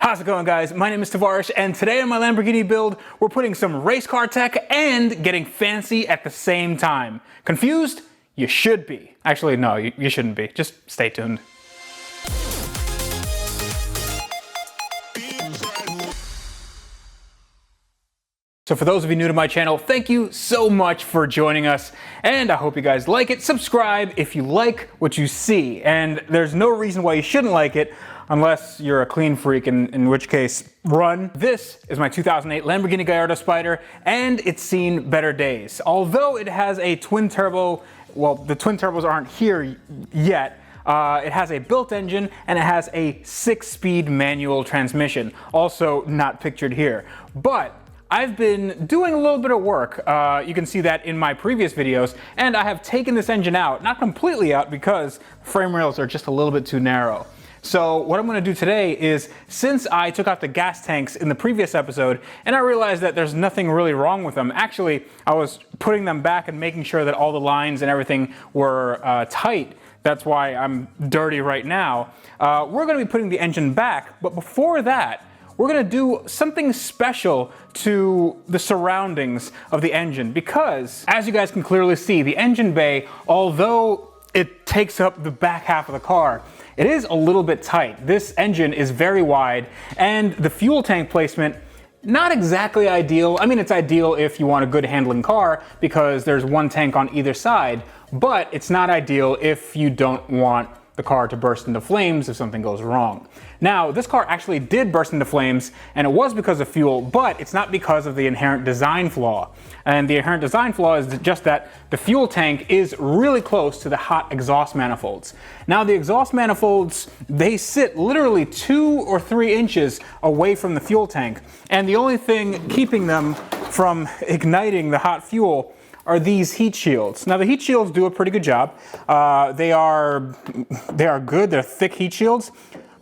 How's it going, guys? My name is Tavarish, and today on my Lamborghini build, we're putting some race car tech and getting fancy at the same time. Confused? You should be. Actually, no, you shouldn't be. Just stay tuned. So for those of you new to my channel, thank you so much for joining us, and I hope you guys like it. Subscribe if you like what you see, and there's no reason why you shouldn't like it unless you're a clean freak, in which case, run. This is my 2008 Lamborghini Gallardo Spyder, and it's seen better days. Although it has a twin turbo, well, the twin turbos aren't here yet, it has a built engine and it has a 6-speed manual transmission, also not pictured here. But I've been doing a little bit of work. You can see that in my previous videos, and I have taken this engine out, not completely out because frame rails are just a little bit too narrow. So what I'm going to do today is, since I took out the gas tanks in the previous episode and I realized that there's nothing really wrong with them, actually I was putting them back and making sure that all the lines and everything were tight. That's why I'm dirty right now. We're going to be putting the engine back, but before that, we're going to do something special to the surroundings of the engine, because as you guys can clearly see, the engine bay, although it takes up the back half of the car, it is a little bit tight. This engine is very wide, and the fuel tank placement, not exactly ideal. I mean, it's ideal if you want a good handling car because there's one tank on either side, but it's not ideal if you don't want the car to burst into flames if something goes wrong. Now, this car actually did burst into flames, and it was because of fuel, but it's not because of the inherent design flaw. And the inherent design flaw is just that the fuel tank is really close to the hot exhaust manifolds. Now, the exhaust manifolds, they sit literally 2 or 3 inches away from the fuel tank, and the only thing keeping them from igniting the hot fuel are these heat shields. Now, the heat shields do a pretty good job. They are good, they're thick heat shields,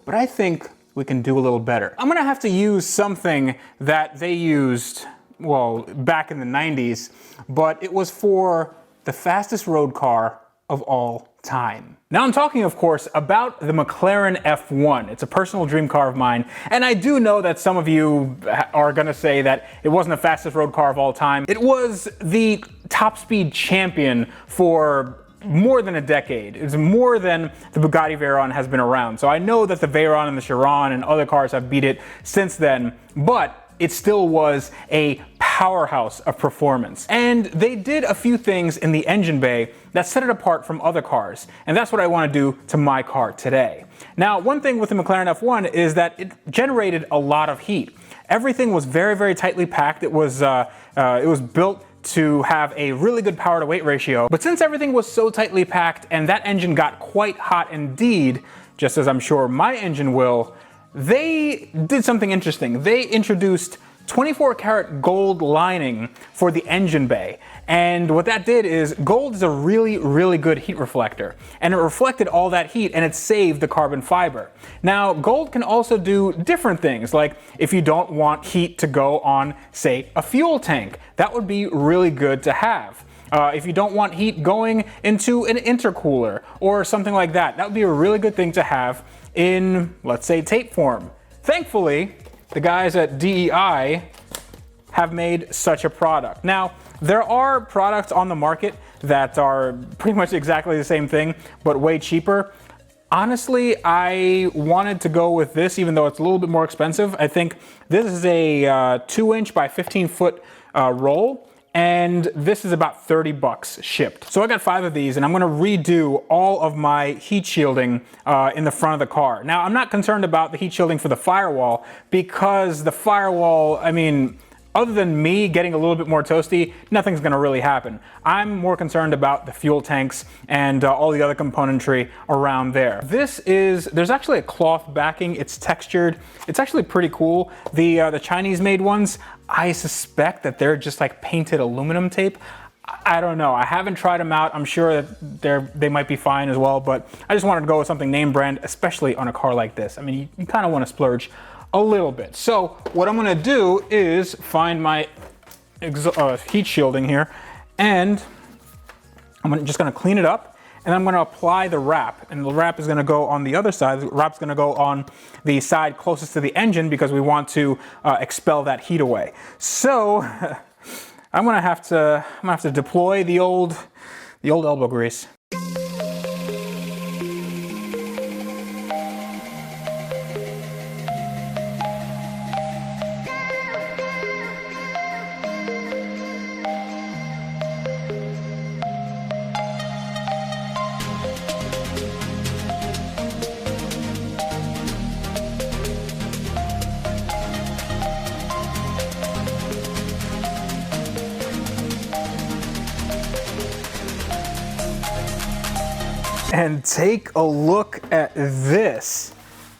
but I think we can do a little better. I'm gonna have to use something that they used, well, back in the 90s, but it was for the fastest road car of all time. Now I'm talking, of course, about the Mclaren F1. It's a personal dream car of mine, and I do know that some of you are gonna say that it wasn't the fastest road car of all time. It was the top speed champion for more than a decade. It's more than the Bugatti Veyron has been around. So I know that the Veyron and the Chiron and other cars have beat it since then, but it still was a powerhouse of performance. And they did a few things in the engine bay that set it apart from other cars. And that's what I want to do to my car today. Now, one thing with the Mclaren F1 is that it generated a lot of heat. Everything was very, very tightly packed. It was built to have a really good power to weight ratio. But since everything was so tightly packed and that engine got quite hot indeed, just as I'm sure my engine will, they did something interesting. They introduced 24 karat gold lining for the engine bay. And what that did is, gold is a really, really good heat reflector. And it reflected all that heat and it saved the carbon fiber. Now, gold can also do different things, like if you don't want heat to go on, say, a fuel tank, that would be really good to have. If you don't want heat going into an intercooler or something like that, that would be a really good thing to have in, let's say, tape form. Thankfully, the guys at DEI have made such a product. Now, there are products on the market that are pretty much exactly the same thing, but way cheaper. Honestly, I wanted to go with this, even though it's a little bit more expensive. I think this is a 2-inch by 15-foot roll, and this is about 30 bucks shipped. So I got 5 of these, and I'm gonna redo all of my heat shielding in the front of the car. Now, I'm not concerned about the heat shielding for the firewall, because the firewall, I mean, other than me getting a little bit more toasty, nothing's gonna really happen. I'm more concerned about the fuel tanks and all the other componentry around there. There's actually a cloth backing, it's textured. It's actually pretty cool. The Chinese made ones, I suspect that they're just like painted aluminum tape. I don't know, I haven't tried them out. I'm sure that they might be fine as well, but I just wanted to go with something name brand, especially on a car like this. I mean, you kind of want to splurge a little bit. So what I'm gonna do is find my heat shielding here, and I'm just gonna clean it up and I'm gonna apply the wrap. And the wrap is gonna go on the other side. The wrap's gonna go on the side closest to the engine because we want to expel that heat away. So I'm gonna have to deploy the old elbow grease. And take a look at this.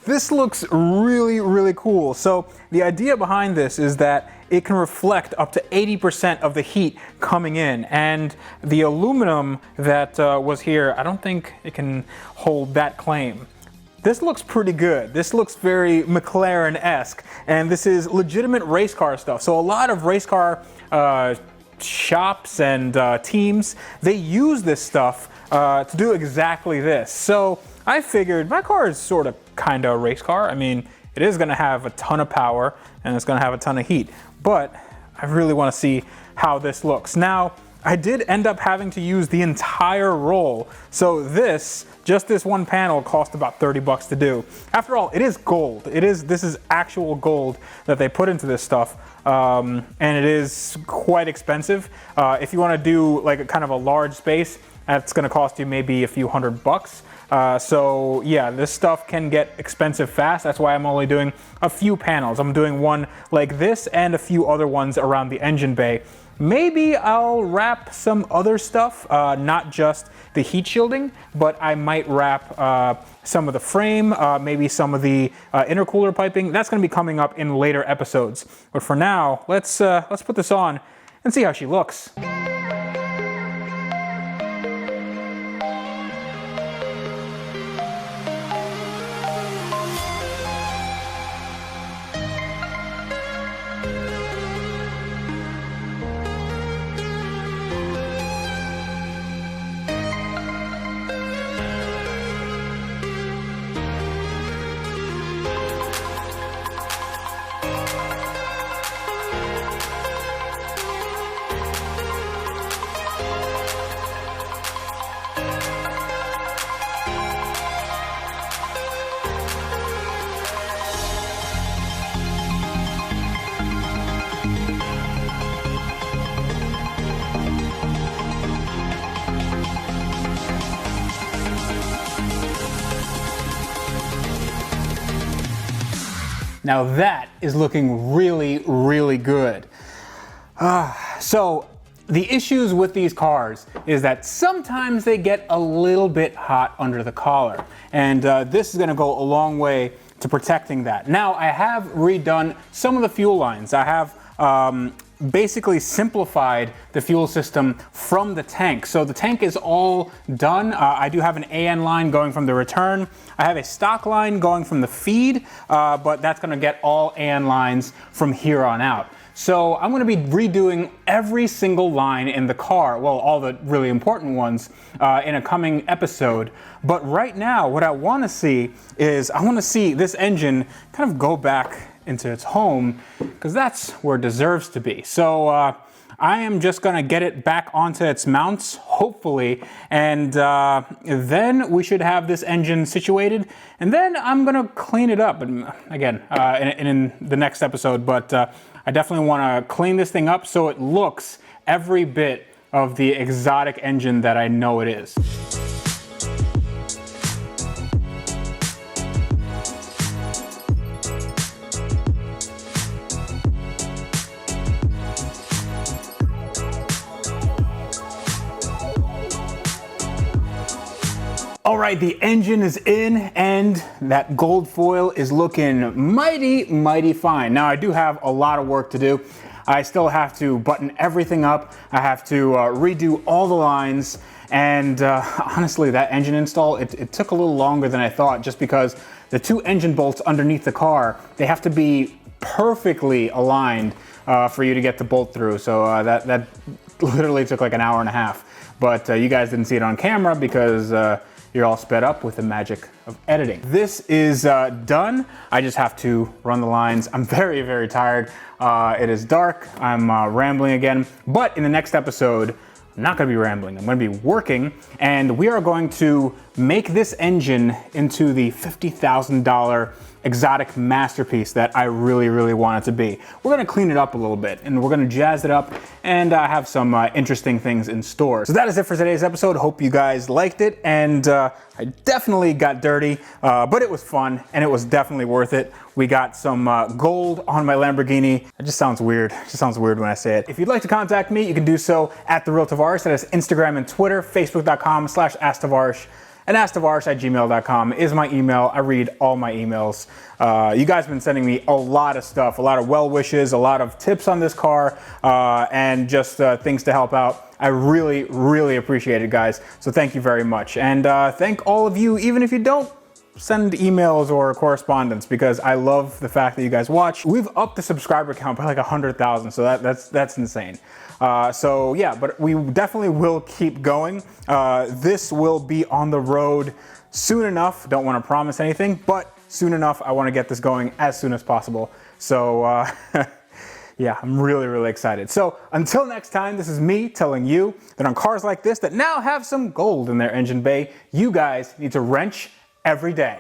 This looks really, really cool. So the idea behind this is that it can reflect up to 80% of the heat coming in. And the aluminum that was here, I don't think it can hold that claim. This looks pretty good. This looks very McLaren-esque. And this is legitimate race car stuff. So a lot of race car shops and teams, they use this stuff to do exactly this. So I figured my car is sort of kind of a race car. I mean, it is going to have a ton of power and it's going to have a ton of heat, but I really want to see how this looks. Now, I did end up having to use the entire roll. So just this one panel cost about 30 bucks to do. After all, it is gold. This is actual gold that they put into this stuff. And it is quite expensive. If you want to do like a kind of a large space, that's going to cost you maybe a few $100. So yeah, this stuff can get expensive fast. That's why I'm only doing a few panels. I'm doing one like this and a few other ones around the engine bay. Maybe I'll wrap some other stuff, not just the heat shielding, but I might wrap some of the frame, maybe some of the intercooler piping. That's going to be coming up in later episodes. But for now, let's put this on and see how she looks. Now that is looking really, really good. So the issues with these cars is that sometimes they get a little bit hot under the collar. And this is gonna go a long way to protecting that. Now I have redone some of the fuel lines. I have basically simplified the fuel system from the tank. So the tank is all done. I do have an AN line going from the return. I have a stock line going from the feed, but that's gonna get all AN lines from here on out. So I'm gonna be redoing every single line in the car, well, all the really important ones in a coming episode. But right now, what I wanna see is, I wanna see this engine kind of go back into its home, because that's where it deserves to be. So I am just gonna get it back onto its mounts, hopefully, and then we should have this engine situated, and then I'm gonna clean it up, and again, in the next episode, but I definitely wanna clean this thing up so it looks every bit of the exotic engine that I know it is. All right, the engine is in and that gold foil is looking mighty, mighty fine. Now I do have a lot of work to do. I still have to button everything up. I have to redo all the lines. And honestly, that engine install, it took a little longer than I thought, just because the two engine bolts underneath the car, they have to be perfectly aligned for you to get the bolt through. So that literally took like an hour and a half. but you guys didn't see it on camera because you're all sped up with the magic of editing. This is done. I just have to run the lines. I'm very, very tired. It is dark. I'm rambling again, but in the next episode, I'm not gonna be rambling. I'm gonna be working, and we are going to make this engine into the $50,000 exotic masterpiece that I really, really want it to be. We're gonna clean it up a little bit, and we're gonna jazz it up and have some interesting things in store. So that is it for today's episode. Hope you guys liked it, and I definitely got dirty, but it was fun, and it was definitely worth it. We got some gold on my Lamborghini. It just sounds weird. It just sounds weird when I say it. If you'd like to contact me, you can do so at TheRealTavarish. That is Instagram and Twitter, Facebook.com/AskTavarish. And AskTavarish@gmail.com is my email. I read all my emails. You guys have been sending me a lot of stuff, a lot of well wishes, a lot of tips on this car, and just things to help out. I really, really appreciate it, guys. So thank you very much. And thank all of you, even if you don't send emails or correspondence, because I love the fact that you guys watch. We've upped the subscriber count by like 100,000, so that's insane. So yeah, but we definitely will keep going. This will be on the road soon enough. Don't want to promise anything, but soon enough. I want to get this going as soon as possible. So yeah, I'm really, really excited. So until next time, this is me telling you that on cars like this that now have some gold in their engine bay, you guys need to wrench every day.